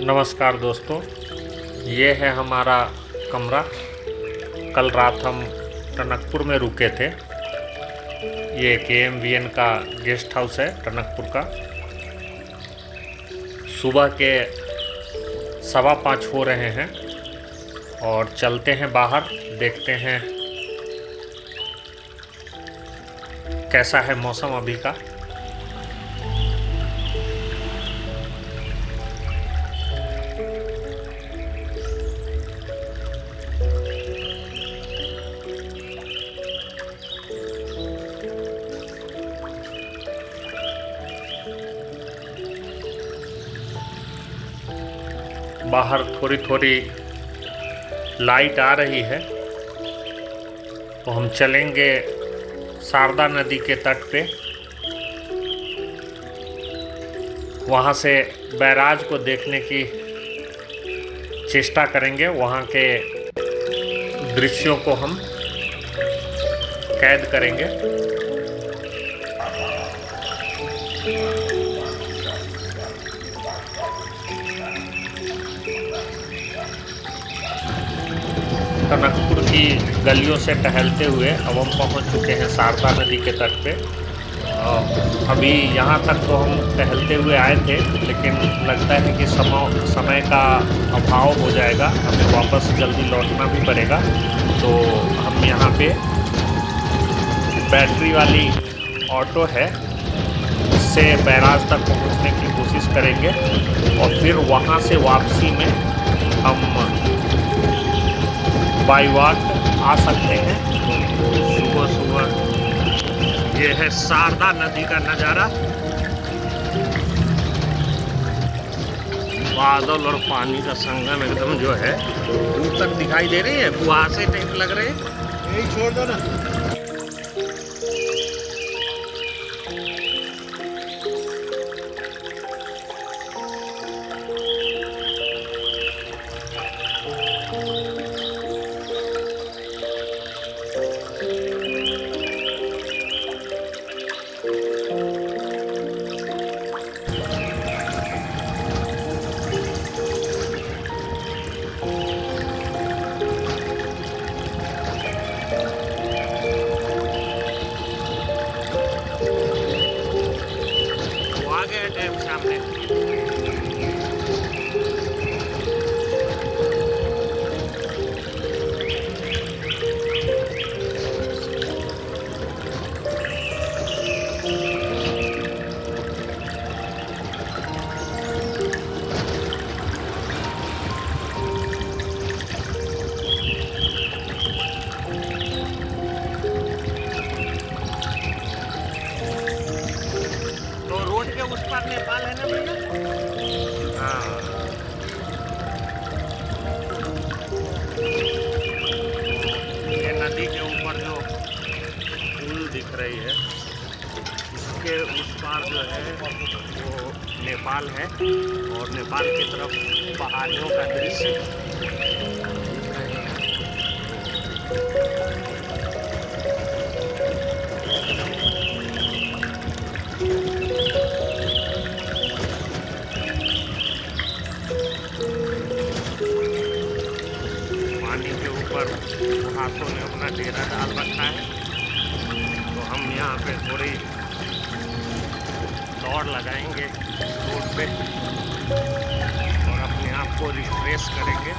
नमस्कार दोस्तों, ये है हमारा कमरा। कल रात हम टनकपुर में रुके थे। ये KMVN का गेस्ट हाउस है टनकपुर का। सुबह के 5:15 हो रहे हैं और चलते हैं बाहर, देखते हैं कैसा है मौसम अभी का। बाहर थोड़ी थोड़ी लाइट आ रही है, तो हम चलेंगे शारदा नदी के तट पे। वहाँ से बैराज को देखने की चेष्टा करेंगे, वहाँ के दृश्यों को हम कैद करेंगे। टनकपुर की गलियों से टहलते हुए अब हम पहुंच चुके हैं शारदा नदी के तट पे। अभी यहाँ तक तो हम टहलते हुए आए थे, लेकिन लगता है कि समय का अभाव हो जाएगा, हमें वापस जल्दी लौटना भी पड़ेगा। तो हम यहाँ पे बैटरी वाली ऑटो है, उससे बैराज तक पहुँचने की कोशिश करेंगे और फिर वहाँ से वापसी में हम बाई वॉक आ सकते हैं। सुबह सुबह ये है शारदा नदी का नज़ारा। बादल और पानी का संगम एकदम जो है दूर तक दिखाई दे रही है, कुहासे टाइप लग रहे हैं। यही छोड़ दो ना। सामने तो रोड के उस पार नेपाल है ना भैया। हाँ, ये नदी के ऊपर जो पुल दिख रही है, इसके उस पार जो है वो नेपाल है और नेपाल की तरफ पहाड़ियों का दृश्य। पानी के ऊपर हाथों ने अपना डेरा डाल रखा है, तो हम यहाँ पे थोड़ी दौड़ लगाएंगे रोड पे और अपने आप को रिफ्रेश करेंगे।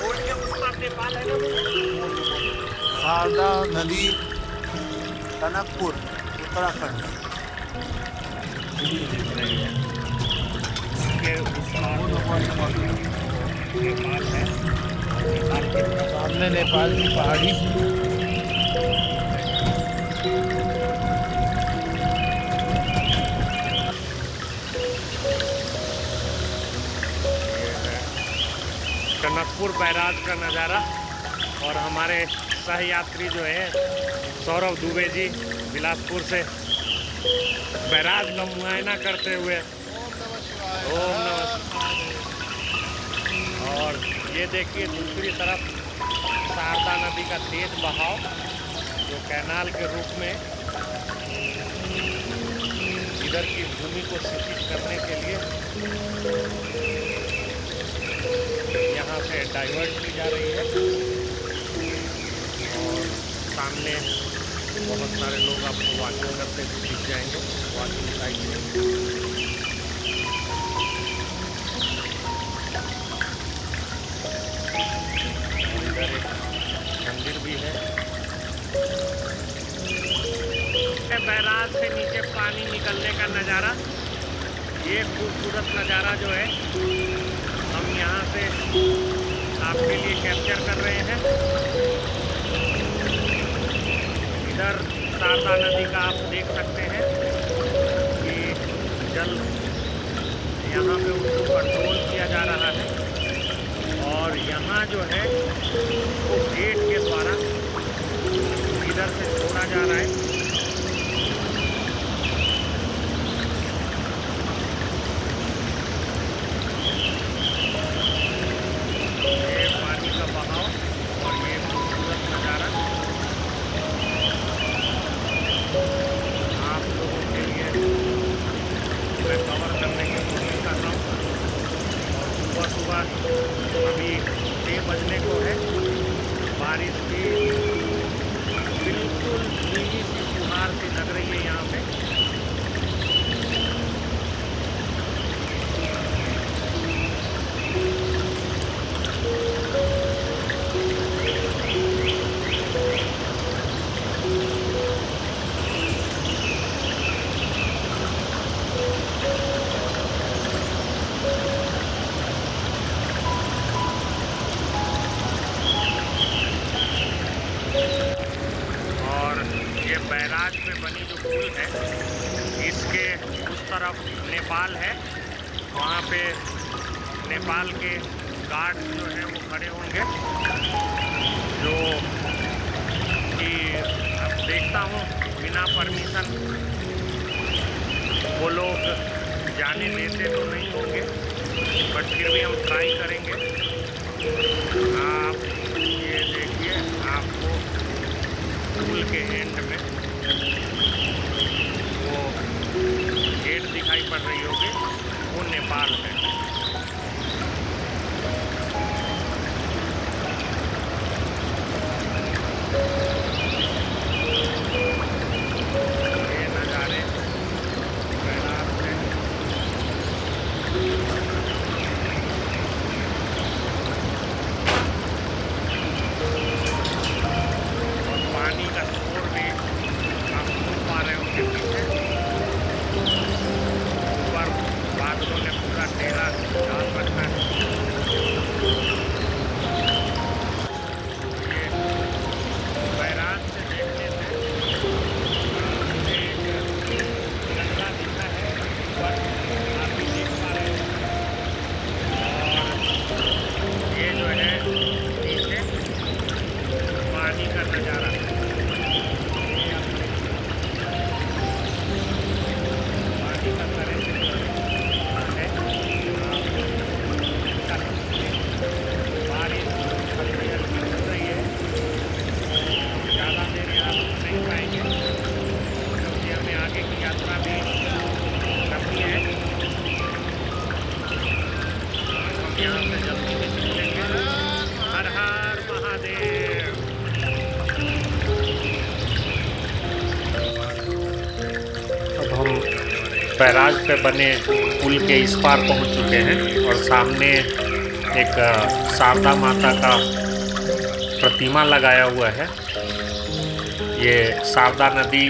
रोड के उस पार नेपाल है ना। शारदा नदी, टनकपुर, उत्तराखंड। इसके उस पार नेपाल है, नेपाल के सामने नेपाल की पहाड़ी। टनकपुर बैराज का नज़ारा। और हमारे सहयात्री जो है सौरभ दुबे जी बिलासपुर से बैराज का मुआयना करते हुए। ओम नमः। और ये देखिए दूसरी तरफ शारदा नदी का तेज बहाव जो कैनाल के रूप में इधर की भूमि को सिंचित करने के लिए यहाँ से डाइवर्ट की जा रही है। और सामने बहुत सारे लोग आपको वॉकिंग करते हुए दिख जाएंगे, वॉकिंग साइड में। इधर एक मंदिर भी है। बैराज से नीचे पानी निकलने का नज़ारा, ये खूबसूरत नज़ारा जो है हम यहाँ से आपके लिए कैप्चर कर रहे हैं। इधर शारदा नदी का आप देख सकते हैं कि जल यहाँ पे उसको कंट्रोल किया जा रहा है और यहाँ जो है वो गेट के द्वारा इधर से छोड़ा जा रहा है। ये पानी का बहाव और ये खूबसूरत नज़ारा आप लोगों के लिए मैं कवर करने की कोशिश कर रहा हूँ। और सुबह अभी 6 बजने को है। बारिश की बिल्कुल नीली सी फुहार सी लग रही है यहाँ पे। बैराज पे बनी जो पुल है, इसके उस तरफ नेपाल है। वहाँ पे नेपाल के गार्ड जो हैं वो खड़े होंगे, जो कि अब देखता हूँ बिना परमिशन वो लोग जाने देते तो नहीं होंगे, बट फिर भी हम ट्राई करेंगे। आप ये देखिए, आपको पुल के एंड में वो गेट दिखाई पड़ रही होगी, वो नेपाल है। ये नज़ारे बैराज से और पानी का शोर भी आप सुन पा रहे होंगे पीछे। ऊपर बादलों ने पूरा डेरा डाल रखा है। ये बैराज से देखने से मुझे एक गंगा दिखता है, ऊपर आप भी देख पा रहे हैं। और ये जो है नीचे पानी का नज़ारा, ये अपने पानी का करंट है। बारिश हल्की हल्की हो रही है। ज़्यादा देर यहाँ रुक नहीं पाएंगे क्योंकि हमें आगे की यात्रा भी करनी है। हम यहाँ से जल्दी से निकलेंगे। हर हर महादेव। अब हम बैराज पे बने पुल के इस पार पहुंच चुके हैं और सामने एक शारदा माता का प्रतिमा लगाया हुआ है। ये शारदा नदी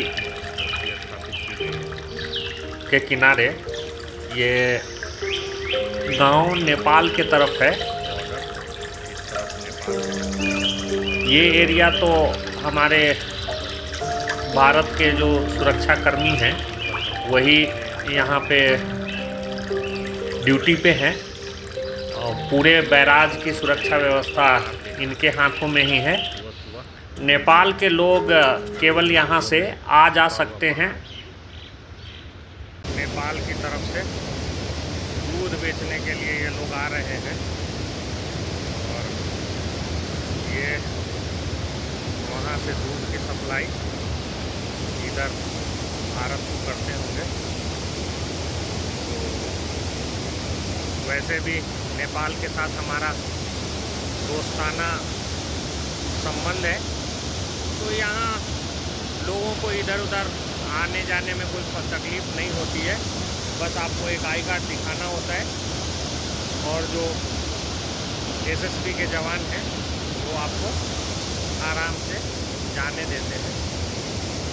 के किनारे ये गांव नेपाल के तरफ है। ये एरिया तो हमारे भारत के जो सुरक्षा कर्मी हैं वही यहाँ पे ड्यूटी पे हैं और पूरे बैराज की सुरक्षा व्यवस्था इनके हाथों में ही है। नेपाल के लोग केवल यहाँ से आ जा सकते हैं। नेपाल की तरफ से दूध बेचने के लिए ये लोग आ रहे हैं और ये यहाँ से दूध की सप्लाई इधर भारत को करते होंगे। तो वैसे भी नेपाल के साथ हमारा दोस्ताना संबंध है, तो यहाँ लोगों को इधर उधर आने जाने में कोई तकलीफ़ नहीं होती है। बस आपको एक आई कार्ड दिखाना होता है और जो एसएसबी के जवान हैं वो आपको आराम से जाने देते हैं,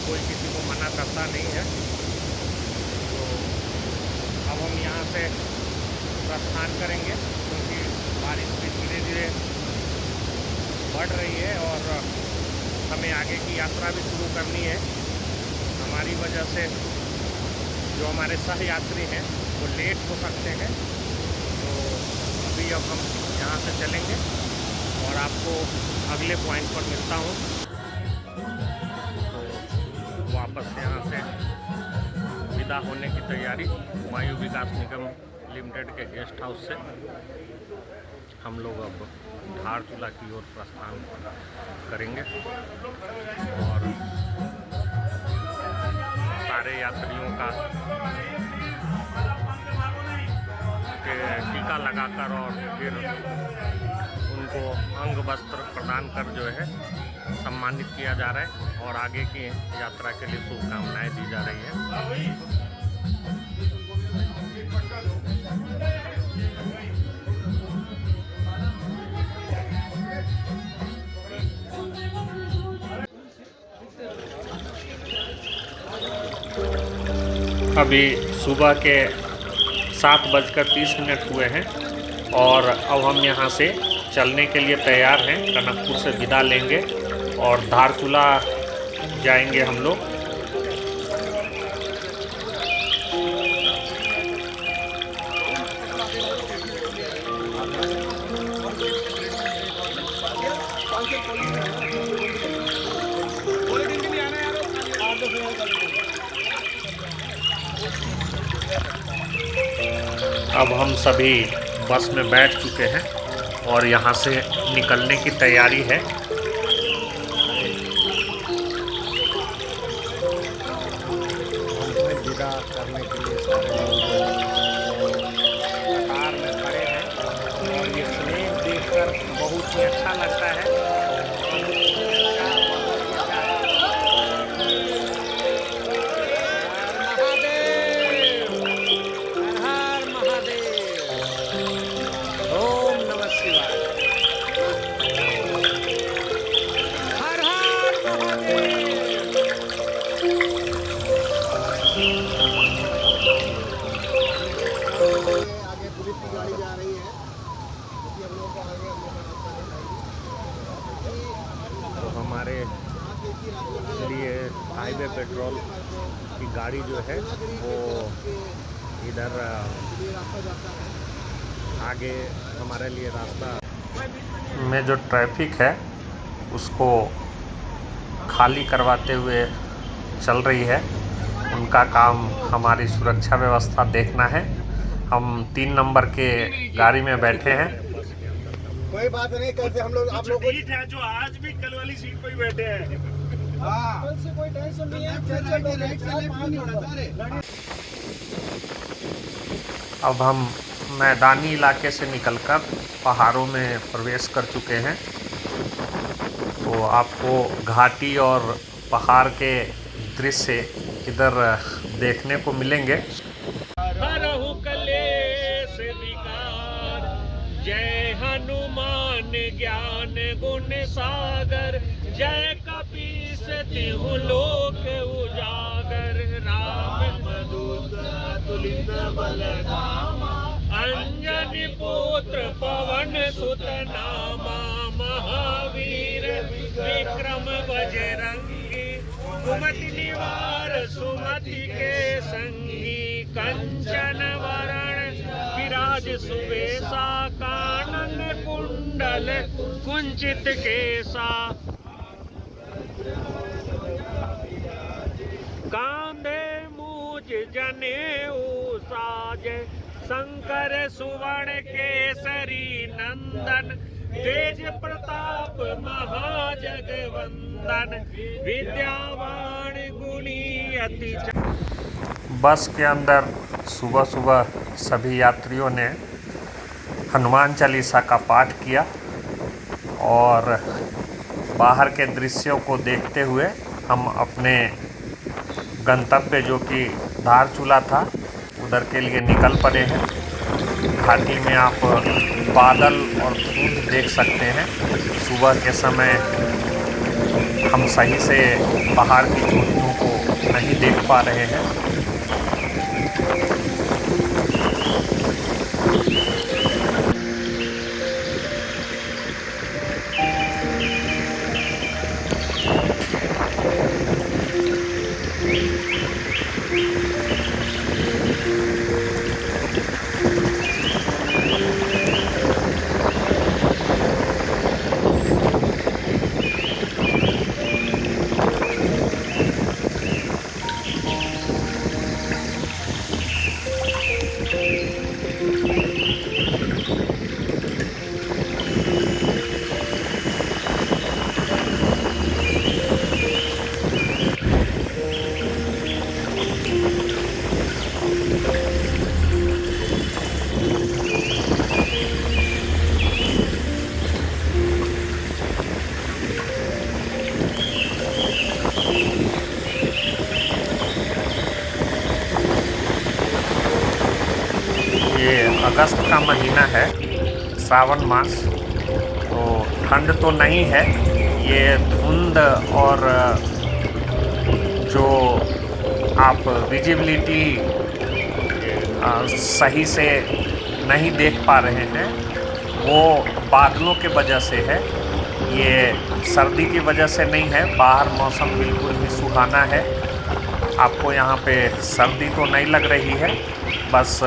कोई किसी को मना करता नहीं है। तो अब हम यहाँ से प्रस्थान करेंगे क्योंकि बारिश भी धीरे धीरे बढ़ रही है और हमें आगे की यात्रा भी शुरू करनी है। हमारी वजह से जो हमारे सह यात्री हैं वो लेट हो सकते हैं। तो अभी अब हम यहाँ से चलेंगे और आपको अगले पॉइंट पर मिलता हूँ। तो वापस यहाँ से विदा होने की तैयारी वायु विकास निगम लिमिटेड के गेस्ट हाउस से हम लोग अब धारचूला की ओर प्रस्थान करेंगे और सारे यात्रियों का टीका लगाकर और फिर उनको अंग वस्त्र प्रदान कर जो है सम्मानित किया जा रहा है और आगे की यात्रा के लिए शुभकामनाएं दी जा रही है। अभी सुबह के 7:30 हुए हैं और अब हम यहाँ से चलने के लिए तैयार हैं। टनकपुर से विदा लेंगे और धारचूला जाएंगे हम लोग। अब हम सभी बस में बैठ चुके हैं और यहाँ से निकलने की तैयारी है। विदा करने के लिए सारे लोग कतार में खड़े हैं और ये स्नेह देखकर बहुत ही अच्छा लगता है। हमारे लिए हाईवे पेट्रोल की गाड़ी जो है वो इधर आगे हमारे लिए रास्ता में जो ट्रैफिक है उसको खाली करवाते हुए चल रही है। उनका काम हमारी सुरक्षा व्यवस्था देखना है। हम 3 नंबर के गाड़ी में बैठे हैं। कोई बात नहीं, कैसे हम लोग आप लोग सीट है जो आज भी कल वाली सीट पे ही बैठे हैं। कल से कोई टेंशन नहीं है। अब हम मैदानी इलाके से निकलकर पहाड़ों में प्रवेश कर चुके हैं। तो आपको घाटी और पहाड़ के दृश्य इधर देखने को मिलेंगे। हरहु कलेश विकार, जय हनुमान ज्ञान गुण सागर, जय कपीस तिहु लोक उजागर, राम मधुर अतुलित बल धामा, अंजनी पुत्र पवन सुत नामा, महावीर विक्रम बजरंगी, कुमति निवार सुमति के संगी, कंचन वरण विराज सुवेशा, कानन कुंडल कुंचित केसा, कांधे मूज जनेऊ साज, शंकर सुवर्ण केसरी नंदन, तेज प्रताप महाजगवंदन विद्यावान गुणी अति। बस के अंदर सुबह सुबह सभी यात्रियों ने हनुमान चालीसा का पाठ किया और बाहर के दृश्यों को देखते हुए हम अपने गंतव्य जो कि धारचूला था उधर के लिए निकल पड़े हैं। घाटी में आप बादल और धुंध देख सकते हैं। सुबह के समय हम सही से पहाड़ की चोटियों को नहीं देख पा रहे हैं। अगस्त का महीना है, श्रावण मास, तो ठंड तो नहीं है। ये धुंध और जो आप विजिबिलिटी सही से नहीं देख पा रहे हैं वो बादलों के वजह से है। ये सर्दी की वजह से नहीं है। बाहर मौसम बिल्कुल ही सुहाना है। आपको यहाँ पे सर्दी तो नहीं लग रही है, बस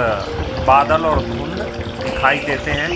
बादल और धुंध दिखाई देते हैं।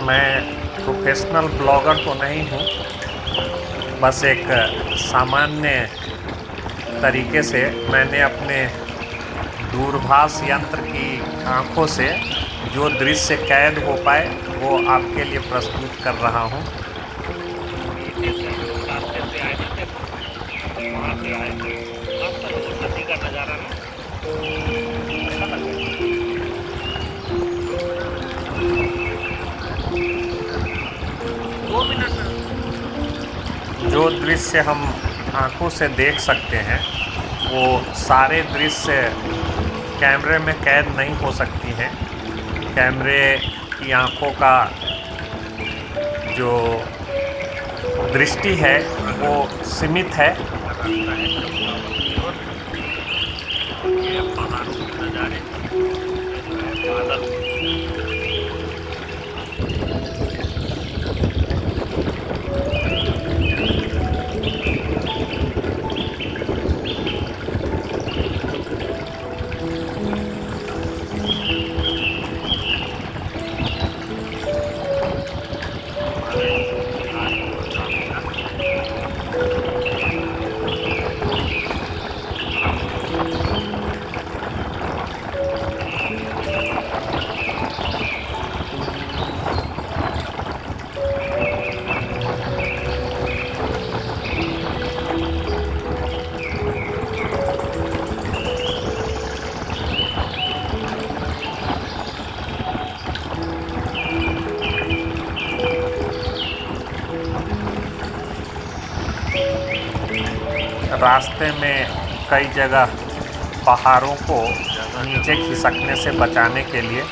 मैं प्रोफेशनल ब्लॉगर तो नहीं हूँ, बस एक सामान्य तरीके से मैंने अपने दूरभाष यंत्र की आँखों से जो दृश्य कैद हो पाए वो आपके लिए प्रस्तुत कर रहा हूँ। जो दृश्य हम आँखों से देख सकते हैं वो सारे दृश्य कैमरे में कैद नहीं हो सकती हैं। कैमरे की आँखों का जो दृष्टि है वो सीमित है। रास्ते में कई जगह पहाड़ों को नीचे खिसकने से बचाने के लिए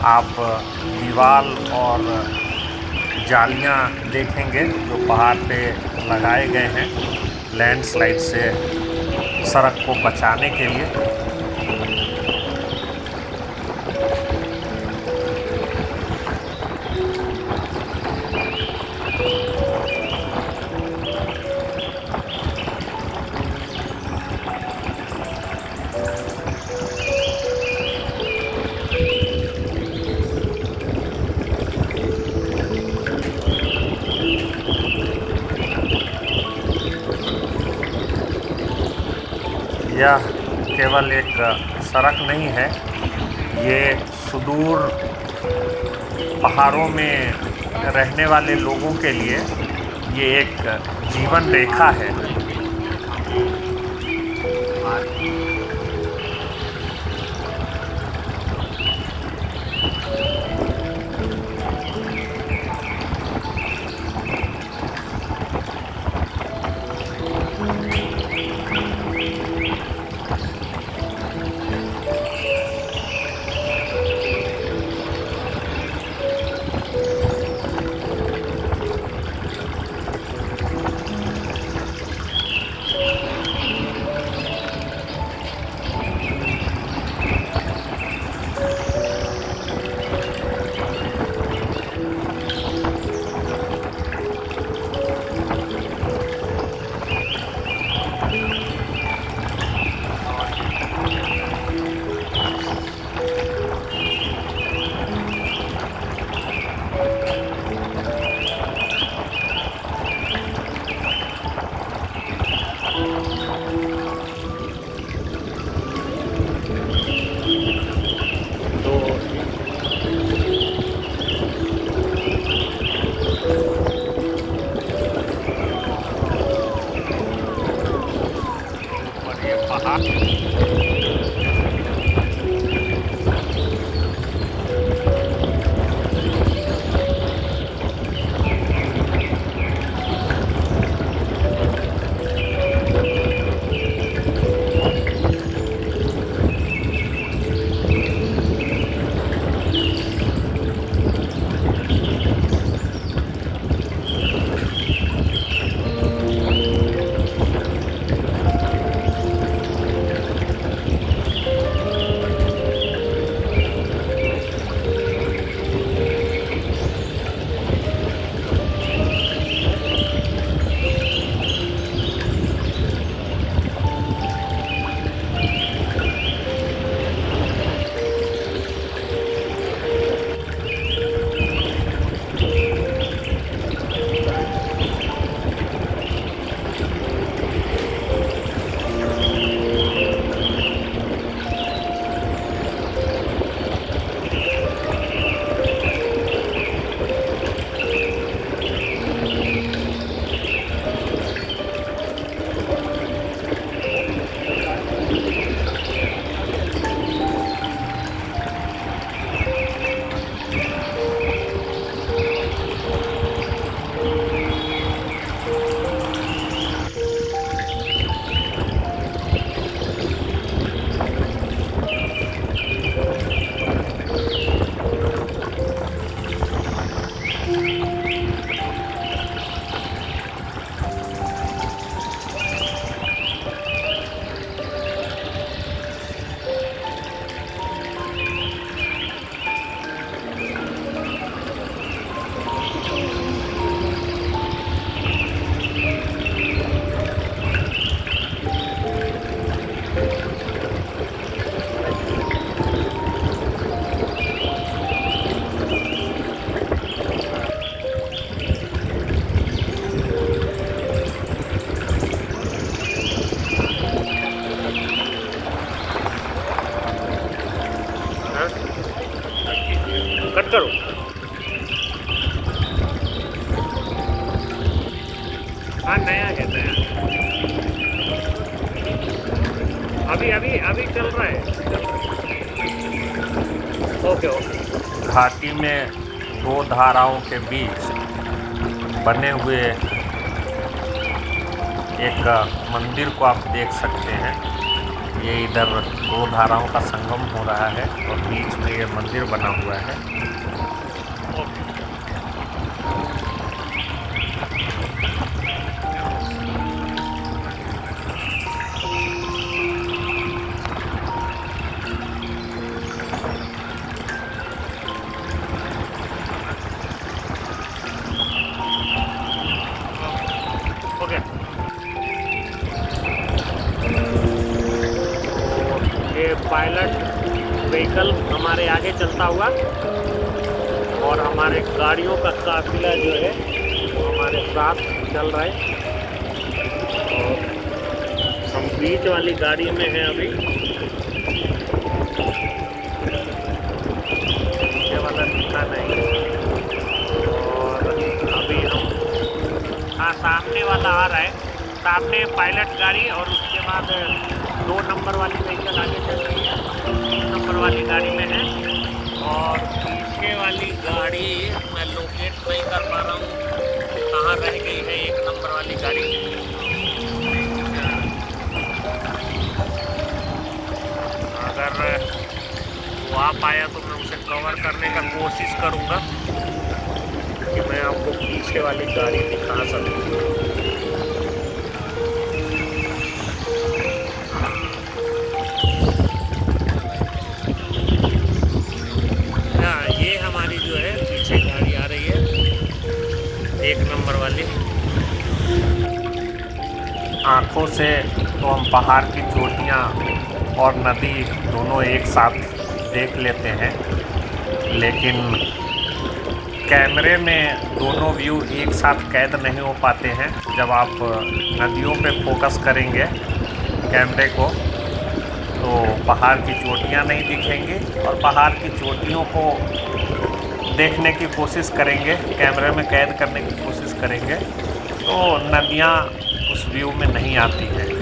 आप दीवार और जालियां देखेंगे जो पहाड़ पे लगाए गए हैं लैंडस्लाइड से सड़क को बचाने के लिए। यह केवल एक सड़क नहीं है, ये सुदूर पहाड़ों में रहने वाले लोगों के लिए ये एक जीवन रेखा है। कट करो। हाँ नया है, नया अभी अभी अभी चल रहा है। Okay okay. घाटी में दो धाराओं के बीच बने हुए एक मंदिर को आप देख सकते हैं। ये इधर दो धाराओं का संगम हो रहा है और बीच में ये मंदिर बना हुआ है। पायलट व्हीकल हमारे आगे चलता हुआ और हमारे गाड़ियों का काफिला जो है वो हमारे साथ चल रहा है। और हम बीच वाली गाड़ी में हैं अभी, पीछे वाला दिखा नहीं। और अभी हम, हाँ सामने वाला आ रहा है, सामने पायलट गाड़ी और उसके बाद 2 नंबर वाली व्हीकल आगे चल रही है, 3 नंबर वाली गाड़ी में है। और पीछे वाली गाड़ी मैं लोकेट नहीं कर पा रहा हूँ कहाँ रह गई है, 1 नंबर वाली गाड़ी। अगर वो आ पाया तो मैं उसे कवर करने का कोशिश करूँगा कि मैं आपको पीछे वाली गाड़ी दिखा सकूँ। ये हमारी जो है पीछे गाड़ी आ रही है, 1 नंबर वाली। आँखों से तो हम पहाड़ की चोटियाँ और नदी दोनों एक साथ देख लेते हैं, लेकिन कैमरे में दोनों व्यू एक साथ कैद नहीं हो पाते हैं। जब आप नदियों पे फोकस करेंगे कैमरे को तो पहाड़ की चोटियाँ नहीं दिखेंगी, और पहाड़ की चोटियों को देखने की कोशिश करेंगे, कैमरे में कैद करने की कोशिश करेंगे तो नदियाँ उस व्यू में नहीं आती हैं।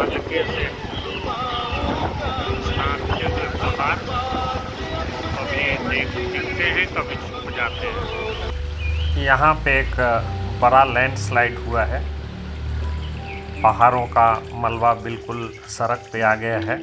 हल्के से छाँटते हुए पहाड़ कभी दिखते हैं कभी छुप जाते हैं। यहाँ पे एक बड़ा लैंडस्लाइड हुआ है, पहाड़ों का मलबा बिल्कुल सड़क पे आ गया है।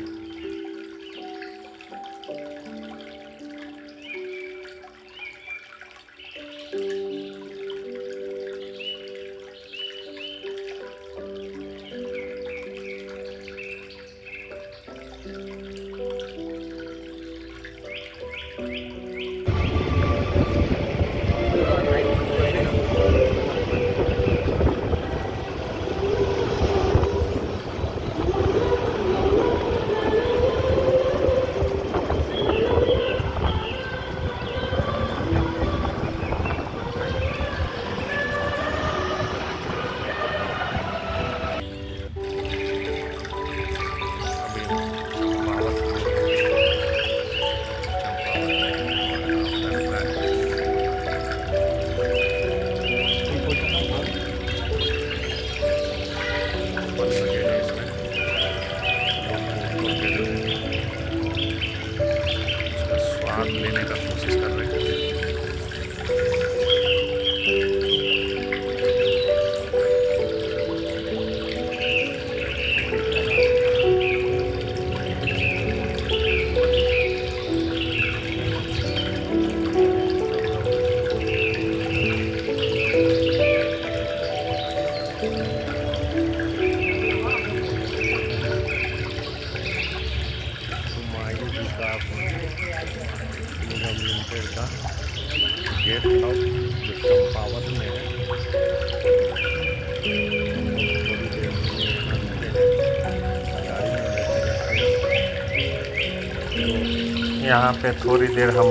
यहाँ पे थोड़ी देर हम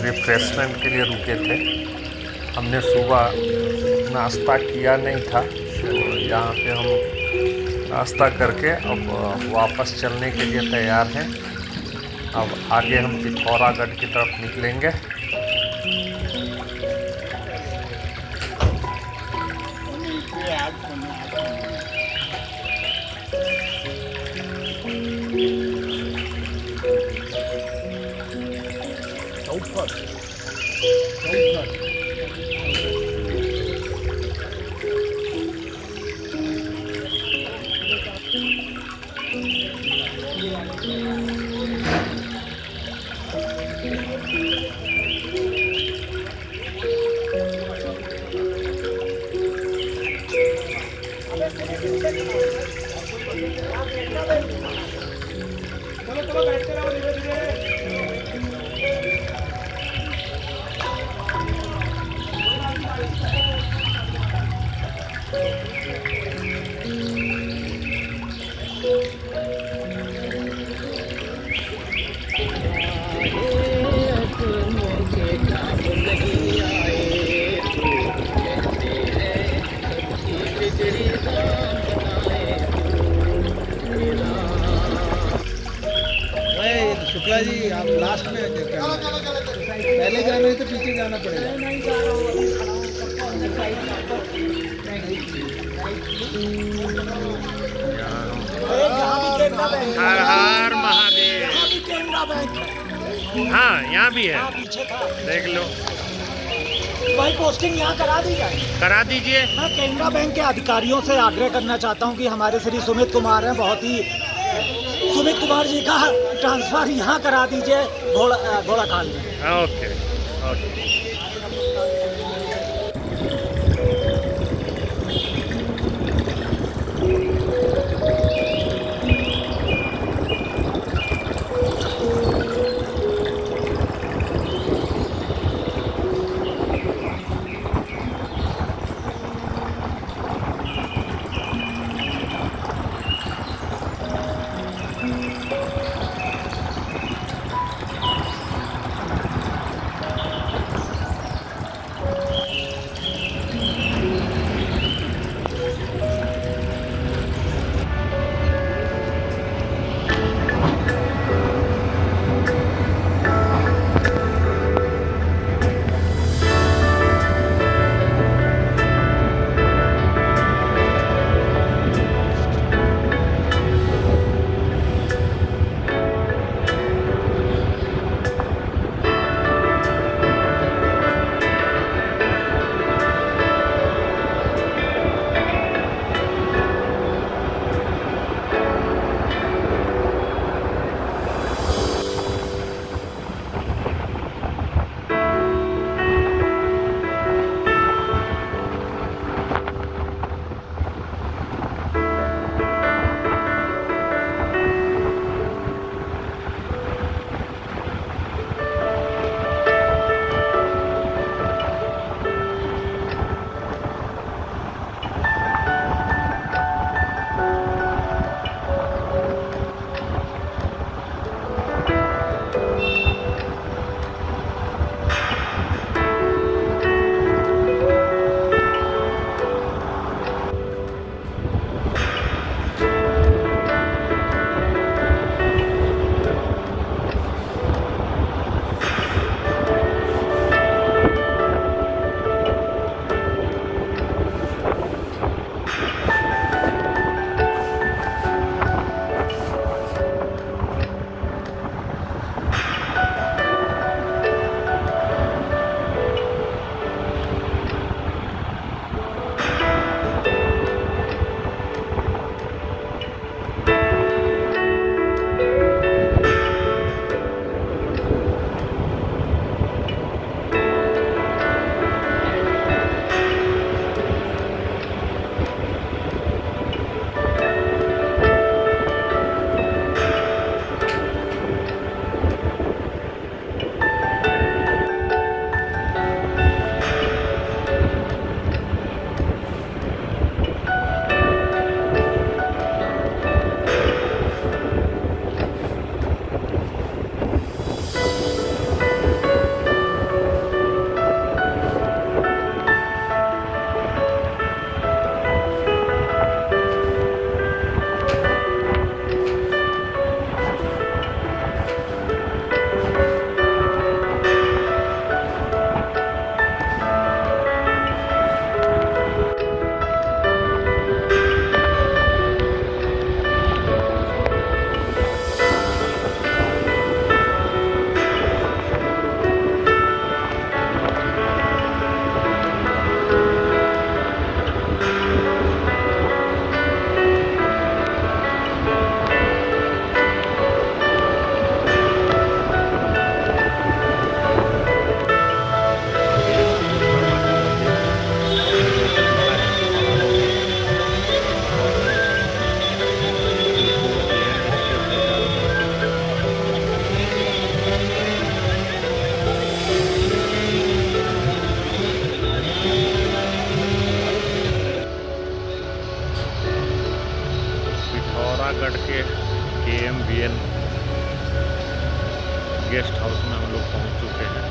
रिफ्रेशमेंट के लिए रुके थे। हमने सुबह नाश्ता किया नहीं था, तो यहाँ पे हम नाश्ता करके अब वापस चलने के लिए तैयार हैं। अब आगे हम पिथौरागढ़ की तरफ निकलेंगे। चलो बैठते रहो धीरे धीरे। शुक्ला जी आप लास्ट में पहले जाना है तो पीछे जाना पड़ेगा। हर हर महादेव। हाँ यहाँ भी है, देख लो। भाई पोस्टिंग यहाँ करा दी जाए। करा दीजिए। मैं केनरा बैंक के अधिकारियों से आग्रह करना चाहता हूँ कि हमारे श्री सुमित कुमार हैं, बहुत ही सुमित कुमार जी का ट्रांसफर यहाँ करा दीजिए घोड़ा खान में। Okay okay. KMVN guest house में हम लोग पहुंच चुके हैं।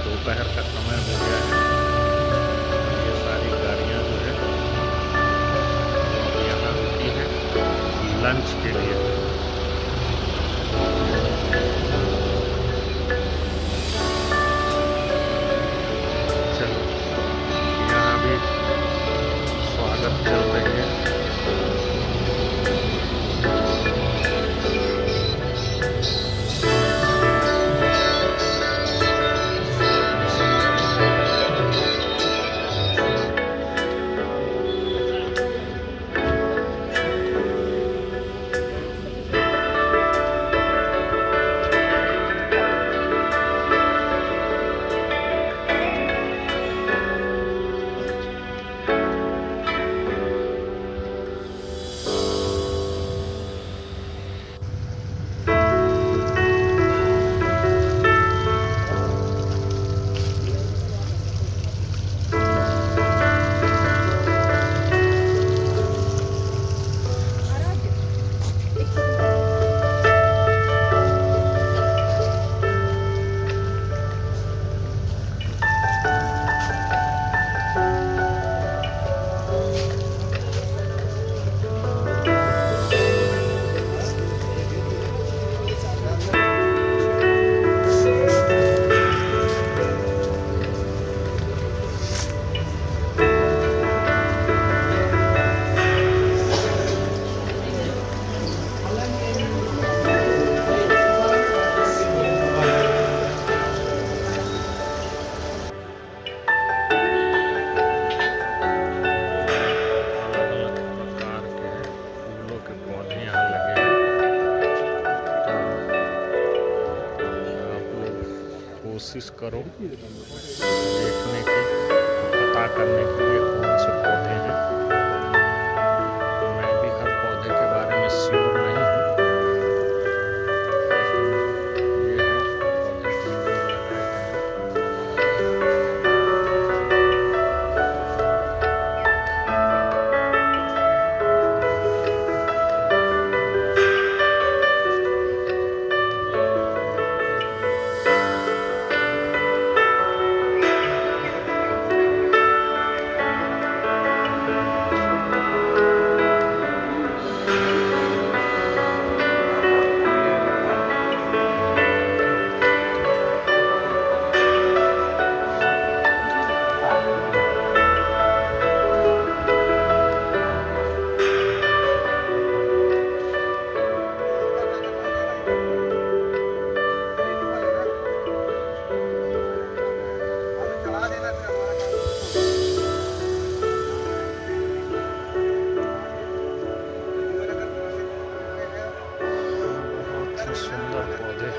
दोपहर का समय हो गया है। ये सारी गाड़ियां जो है वो अब यहाँ रुकी हैं लंच के लिए। चलो, यहाँ भी स्वागत चल रही है। कोशिश करो देखने की, पता करने के लिए कौन से पौधे हैं। मैं भी हर पौधे के बारे में श्योर नहीं हूँ, लेकिन ये है पौधे लगाए सुंदर पौधे।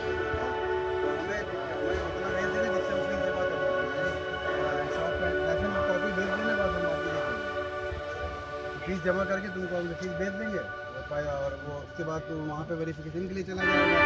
फीस जमा करके तुमको हम फीस भेज देंगे और वो उसके बाद तो वहाँ पे वेरिफिकेशन के लिए चला जाएगा।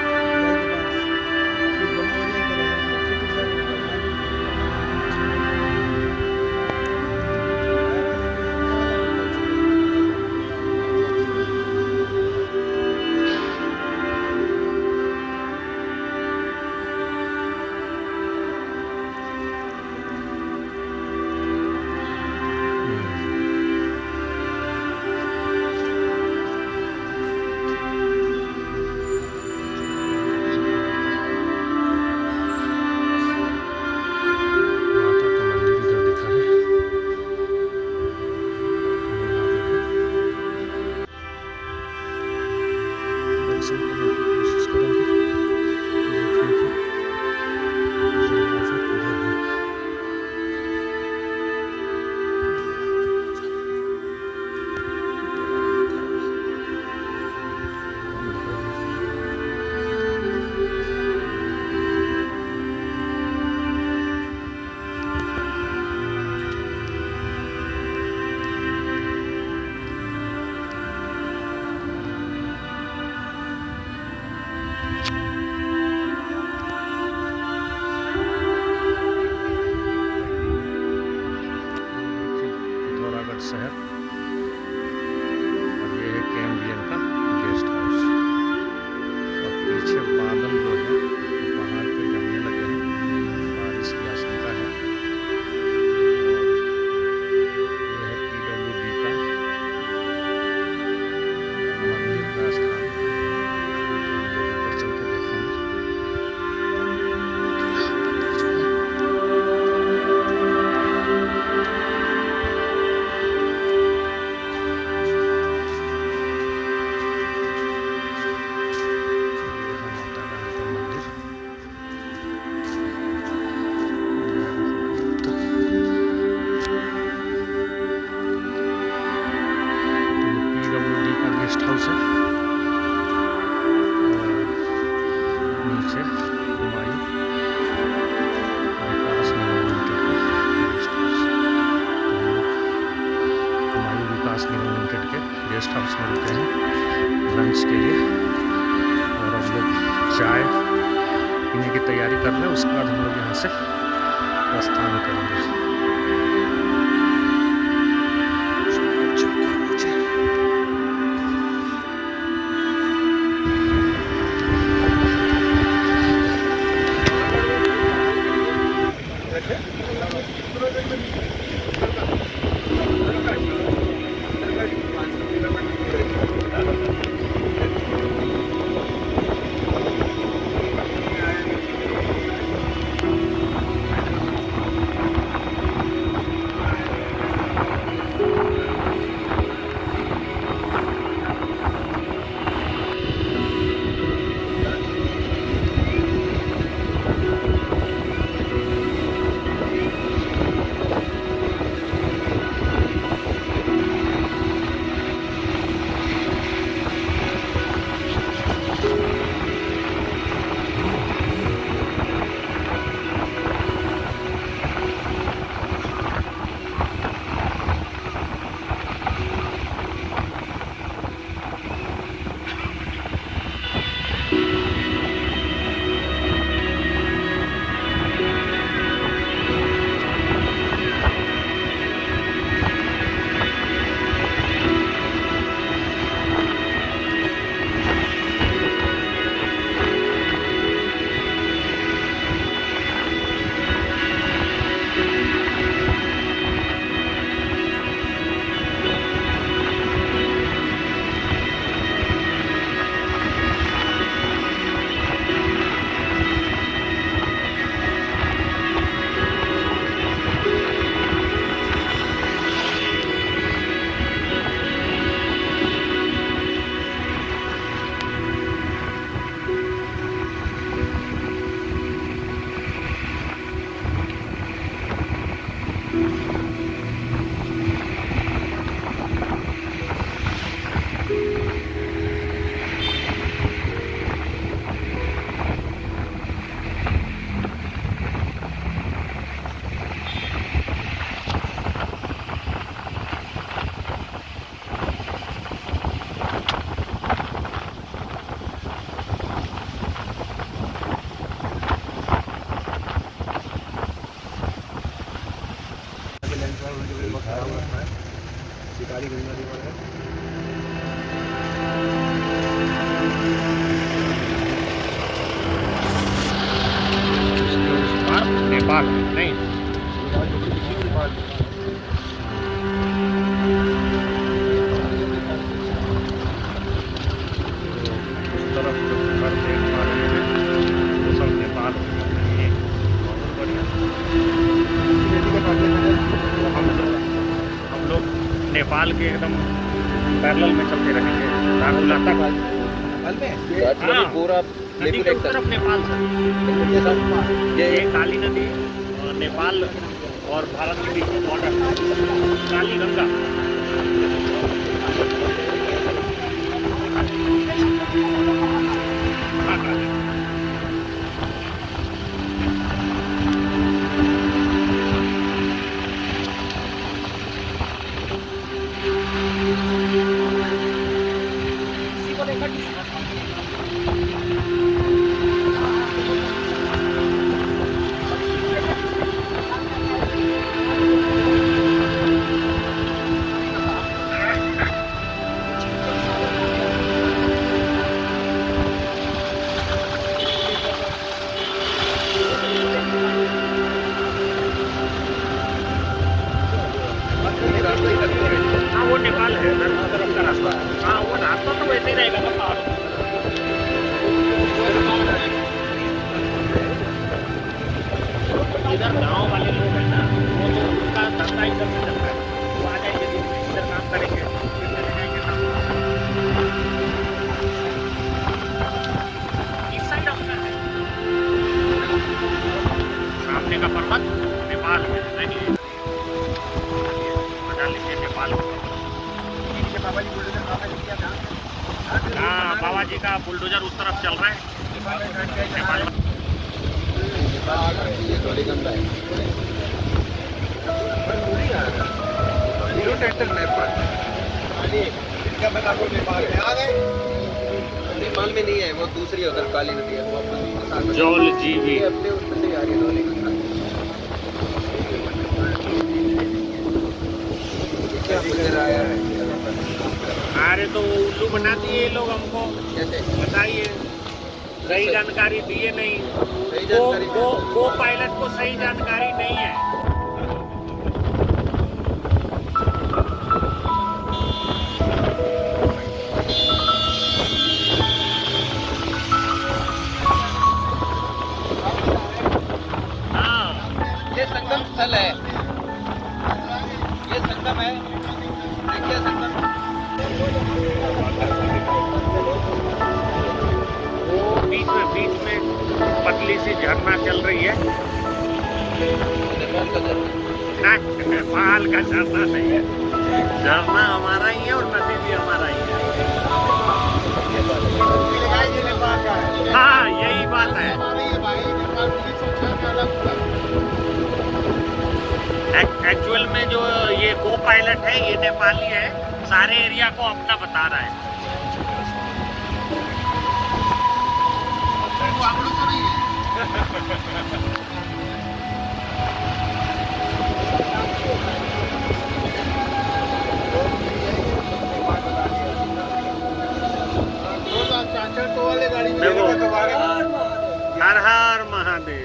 शहर और ये है KMVN का गेस्ट हाउस में रुके हैं लंच के लिए और हम लोग चाय पीने की तैयारी कर रहे हैं। उसके बाद हम लोग यहाँ से प्रस्थान करेंगे। शिकारी गंगा रिवर है। नेपाल नहीं उस तरफ जो घर देख पा रहे हैं वो सब नेपाल है। बहुत बढ़िया। हम लोग नेपाल के एकदम पैरेलल में चलते रहेंगे धारचूला तक। हाँ, पूरा नदी के उस तरफ नेपाल सर। ये काली नदी नेपाल और भारत के बीच में बॉर्डर काली गंगा। वो नेपाल है तरफ का रास्ता। हाँ वो रास्ता तो वैसे ही रहेगा ना पहाड़। इधर गांव वाले लोग हैं ना वो तो उनका धंधा इधर से चलता है। वो आ जाएंगे इधर काम करेंगे फिर चले जाएंगे इस साइड अपना है। सामने का पर्वत नेपाल है नहीं मजा लीजिए नेपाल को। हाँ बाबा जी का बुलडोजर उस तरफ चल रहा है नेपाल में। नेपाल क्या मैं आपको नेपाल में आ गए नेपाल में नहीं है, वो दूसरी है उधर काली नदी है, वो अपने जौल जीवी ये अपने उसमें से आ रही है धौली गंगा। क्या गुजर आया है अरे तो वो उल्लू बना दिए ये लोग हमको, कैसे बताइए, सही जानकारी दिए नहीं। सही वो जानकारी वो वो पायलट को सही जानकारी नहीं है। हाँ, ये संगम स्थल है, ये संगम है, देखिए संगम। वो बीच में पतली सी झरना चल रही है नेपाल का झरना। ना, नेपाल का झरना नहीं है, झरना हमारा ही है और नदी भी हमारा ही है। नेपाल का है हाँ, यही बात है। एक्चुअल में जो ये को पायलट है ये नेपाली है, सारे एरिया को अपना बता रहा है। वाले गाड़ी में देखो। तो हर हर महादेव।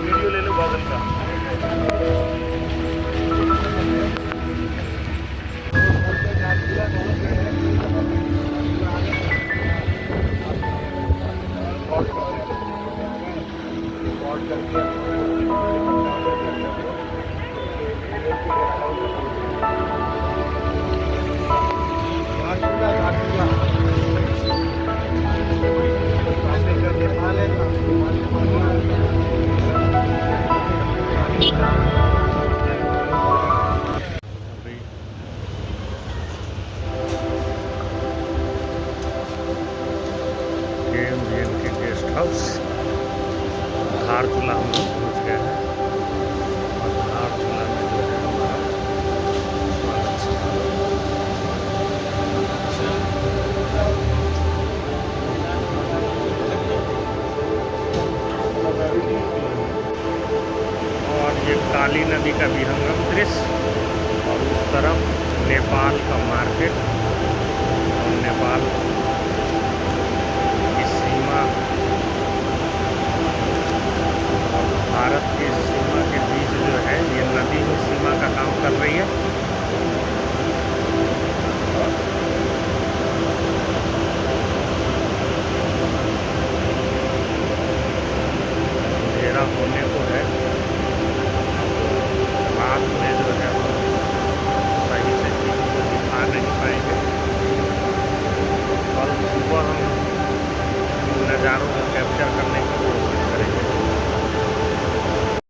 वीडियो ले लो बादल का। गेस्ट हाउस धारचूला हम लोग पहुँच गए हैं और धारचूला में जो है हमारा स्वागत समारोह। और ये काली नदी का विहंगम दृश्य और उस तरफ नेपाल का मार्केट।